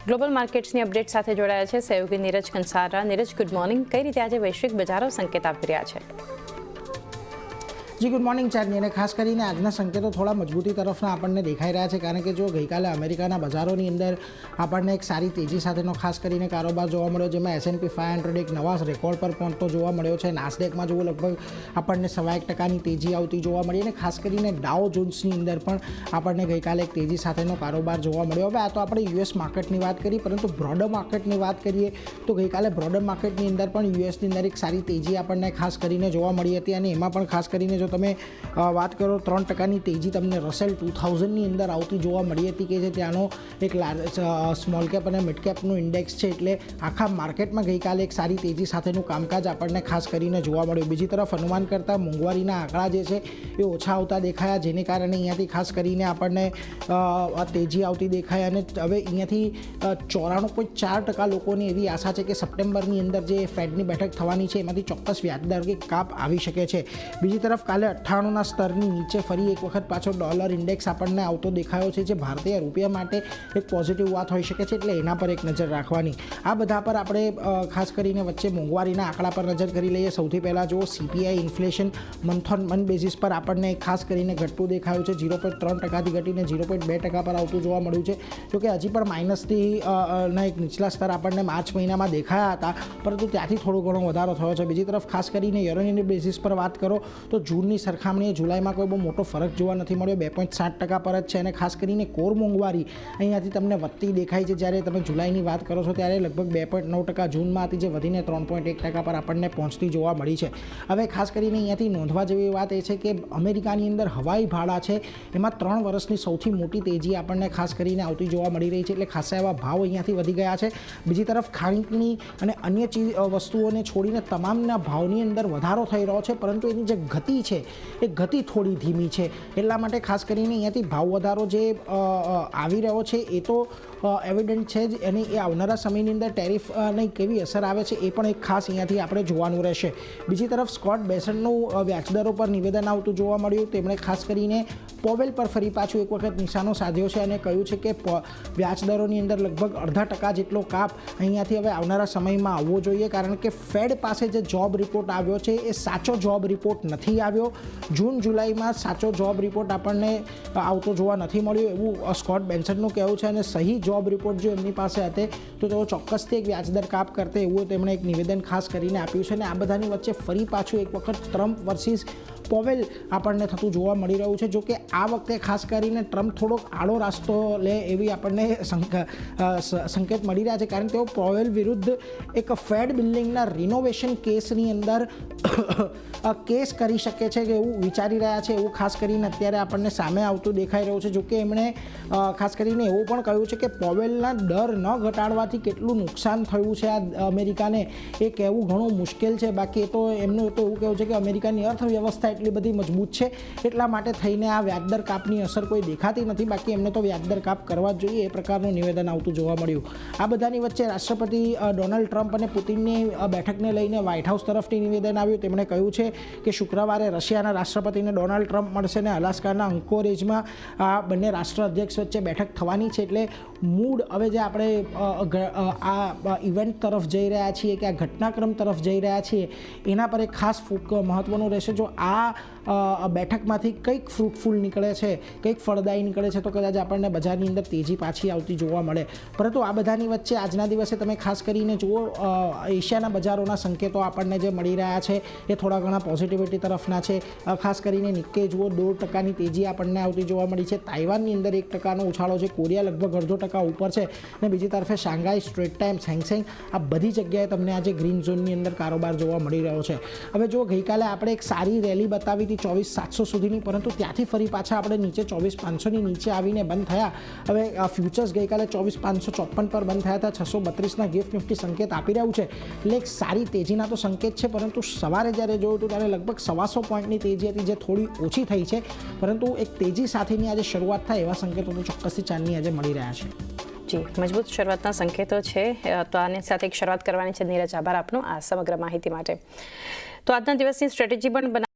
Global માર્કેટ્સની update સાથે જોડાયા છે સહયોગી નીરજ કંસારા. Neeraj, good morning. કઈ રીતે આજે વૈશ્વિક બજારો સંકેત આપી રહ્યા છે? જી ગુડ મોર્નિંગ ચાંદની. અને ખાસ કરીને આજના સંકેતો થોડા મજબૂતી તરફના આપણને દેખાઈ રહ્યા છે, કારણ કે જો ગઈકાલે અમેરિકાના બજારોની અંદર આપણને એક સારી તેજી સાથેનો ખાસ કરીને કારોબાર જોવા મળ્યો, જેમાં S&P 500 એક નવા રેકોર્ડ પર પહોંચતો જોવા મળ્યો છે. નાસ્ડેકમાં જુઓ લગભગ આપણને 1.25% તેજી આવતી જોવા મળી, અને ખાસ કરીને ડાઉ જોન્સની અંદર પણ આપણને ગઈકાલે એક તેજી સાથેનો કારોબાર જોવા મળ્યો. હવે આ તો આપણે US માર્કેટની વાત કરી, પરંતુ બ્રોડર માર્કેટની વાત કરીએ તો ગઈકાલે બ્રોડર માર્કેટની અંદર પણ USની અંદર એક સારી તેજી આપણને ખાસ કરીને જોવા મળી હતી, અને એમાં પણ ખાસ કરીને તમે વાત કરો 3%ની તેજી તમને રસેલ 2000ની અંદર આવતી જોવા મળી હતી, કે જે ત્યાંનો એક સ્મોલ કેપ અને મિડ કેપનું ઇન્ડેક્સ છે. એટલે આખા માર્કેટમાં ગઈકાલે એક સારી તેજી સાથેનું કામકાજ આપણને ખાસ કરીને જોવા મળ્યું. બીજી તરફ અનુમાન કરતાં મોંઘવારીના આંકડા જે છે એ ઓછા આવતા દેખાયા, જેને કારણે અહીંયાથી ખાસ કરીને આપણને તેજી આવતી દેખાય. અને હવે અહીંયાથી 94.4% લોકોની એવી આશા છે કે સપ્ટેમ્બરની અંદર જે ફેડની બેઠક થવાની છે એમાંથી ચોક્કસ વ્યાજદર કે કાપ આવી શકે છે. બીજી તરફ કાલે 98ના સ્તરની નીચે ફરી એક વખત પાછો ડોલર ઇન્ડેક્સ આપણને આવતો દેખાયો છે, જે ભારતીય રૂપિયા માટે એક પોઝિટિવ વાત હોઈ શકે છે, એટલે એના પર એક નજર રાખવાની. આ બધા પર આપણે ખાસ કરીને વચ્ચે મોંઘવારીના આંકડા પર નજર કરી લઈએ. સૌથી પહેલાં જુઓ CPI inflation month on month basis પર આપણને ખાસ કરીને ઘટતું દેખાયું છે. 0.3%થી ઘટીને 0.2% પર આવતું જોવા મળ્યું છે. જોકે હજી પણ માઇનસથી ના એક નીચલા સ્તર આપણને માર્ચ મહિનામાં દેખાયા હતા, પરંતુ ત્યાંથી થોડો ઘણો વધારો થયો છે. બીજી તરફ ખાસ કરીને યર ઓન યર બેઝિસ પર વાત કરો તો જૂનની સરખામણીએ જુલાઈમાં કોઈ બહુ મોટો ફરક જોવા નથી મળ્યો. 2.7% પર જ છે. અને ખાસ કરીને કોર મોંઘવારી અહીંયાથી તમને વધતી દેખાય છે. જ્યારે તમે જુલાઈની વાત કરો છો ત્યારે લગભગ 2.9% જૂનમાં હતી, જે વધીને 3.1% પર આપણને પહોંચતી જોવા મળી છે. હવે ખાસ કરીને અહીંયાથી નોંધવા જેવી વાત એ છે કે અમેરિકાની અંદર હવાઈ ભાડા છે એમાં 3 વર્ષની સૌથી મોટી તેજી આપણને ખાસ કરીને આવતી જોવા મળી રહી છે, એટલે ખાસા એવા ભાવ અહીંયાથી વધી ગયા છે. બીજી તરફ ખાણીપીણી અને અન્ય વસ્તુઓને છોડીને તમામના ભાવની અંદર વધારો થઈ રહ્યો છે, પરંતુ એની જે ગતિ છે એ ગતિ થોડી ધીમી છે. એટલા માટે ખાસ કરીને અહીંયાથી ભાવ વધારો જે આવી રહ્યો છે એ તો એવિડન્ટ છે જ, અને એ આવનારા સમયની અંદર ટેરિફની કેવી અસર આવે છે એ પણ એક ખાસ અહીંયાથી આપણે જોવાનું રહેશે. બીજી તરફ સ્કોટ બેસન્ટનું વ્યાજદરો પર નિવેદન આવતું જોવા મળ્યું. તેમણે ખાસ કરીને પોવેલ પર ફરી પાછું એક વખત નિશાનો સાધ્યો છે અને કહ્યું છે કે વ્યાજદરોની અંદર લગભગ 0.5% જેટલો કાપ અહીંયાથી હવે આવનારા સમયમાં આવવો જોઈએ, કારણ કે ફેડ પાસે જે જોબ રિપોર્ટ આવ્યો છે એ સાચો જોબ રિપોર્ટ નથી આવ્યો. જૂન જુલાઈમાં સાચો જોબ રિપોર્ટ આપણને આવતો જોવા નથી મળ્યો એવું સ્કોટ બેન્સનનું કહેવું છે, અને સહી જોબ રિપોર્ટ જો એમની પાસે હતે તો તેઓ ચોક્કસથી એક વ્યાજદર કાપ કરતે એવું તેમણે એક નિવેદન ખાસ કરીને આપ્યું છે. અને આ બધાની વચ્ચે ફરી પાછું એક વખત ટ્રમ્પ વર્સિસ પોવેલ આપણને થતું જોવા મળી રહ્યું છે. જો કે આ વખતે ખાસ કરીને ટ્રમ્પ થોડોક આડો રાસ્તો લે એવી આપણને સંકેત મળી રહ્યા છે, કારણ કે તેઓ પોવેલ વિરુદ્ધ એક ફેડ બિલ્ડિંગના રિનોવેશન કેસની અંદર કેસ કરી શકે છે કે એવું વિચારી રહ્યા છે, એવું ખાસ કરીને અત્યારે આપણને સામે આવતું દેખાઈ રહ્યું છે. જોકે એમણે ખાસ કરીને એવું પણ કહ્યું છે કે પોવેલના દર ન ઘટાડવાથી કેટલું નુકસાન થયું છે આ અમેરિકાને એ કહેવું ઘણું મુશ્કેલ છે. બાકી એ તો એમનું તો એવું કહેવું છે કે અમેરિકાની અર્થવ્યવસ્થા એટલી બધી મજબૂત છે એટલા માટે થઈને આ વ્યાજદર કાપની અસર કોઈ દેખાતી નથી. બાકી એમને તો વ્યાજદર કાપ કરવા જ જોઈએ એ પ્રકારનું નિવેદન આવતું જોવા મળ્યું. આ બધાની વચ્ચે રાષ્ટ્રપતિ ડોનાલ્ડ ટ્રમ્પ અને પુતિનની બેઠકને લઈને વ્હાઇટ હાઉસ તરફથી નિવેદન આવ્યું. તેમણે કહ્યું છે કે શુક્રવારે રશિયાના રાષ્ટ્રપતિને ડોનાલ્ડ ટ્રમ્પ મળશે અને અલાસ્કાના અંકોરેજમાં આ બંને રાષ્ટ્રાધ્યક્ષ વચ્ચે બેઠક થવાની છે. એટલે મૂડ હવે જે આપણે આ ઇવેન્ટ તરફ જઈ રહ્યા છીએ કે આ ઘટનાક્રમ તરફ જઈ રહ્યા છીએ એના પર એક ખાસ મહત્ત્વનું રહેશે. જો આ બેઠકમાંથી કંઈક ફ્રૂટફુલ નીકળે છે, કંઈક ફળદાયી નીકળે છે, તો કદાચ આપણને બજારની અંદર તેજી પાછી આવતી જોવા મળે. પરંતુ આ બધાની વચ્ચે આજના દિવસે તમે ખાસ કરીને જુઓ એશિયાના બજારોના સંકેતો આપણને જે મળી રહ્યા છે એ થોડા ઘણા પોઝિટિવિટી તરફના છે. ખાસ કરીને નિક્કે જુઓ 2% તેજી આપણને આવતી જોવા મળી છે. તાઇવાનની અંદર 1%નો ઉછાળો છે. કોરિયા લગભગ 0.5% ઉપર છે. અને બીજી તરફે શાંઘાઈ, સ્ટ્રેટ ટાઈમ્સ, હેંગસેંગ આ બધી જગ્યાએ તમને આજે ગ્રીન ઝોનની અંદર કારોબાર જોવા મળી રહ્યો છે. હવે જો ગઈકાલે આપણે એક સારી રેલી બતાવી હતી 24,700 સુધીની, પરંતુ ત્યાંથી ફરી પાછા આપણે નીચે 24,500ની નીચે આવીને બંધ થયા. હવે ફ્યુચર્સ ગઈકાલે 24,554 પર બંધ થયા હતા. 632ના ગિફ્ટ નિફ્ટી સંકેત આપી રહ્યું છે, એટલે એક સારી તેજીના તો સંકેત છે. પરંતુ સવારે જ્યારે જોયું હતું ત્યારે લગભગ 125 પોઈન્ટની તેજી હતી, જે થોડી ઓછી થઈ છે, પરંતુ એક તેજી સાથેની આજે શરૂઆત થાય એવા સંકેતો તો ચોક્કસથી ચાંદની આજે મળી રહ્યા છે. જી, મજબૂત શરૂઆતના સંકેતો છે. તો આની સાથે એક શરૂઆત કરવાની છે. નીરજ, આભાર આપનો આ સમગ્ર માહિતી માટે. તો આજના દિવસની સ્ટ્રેટેજી પણ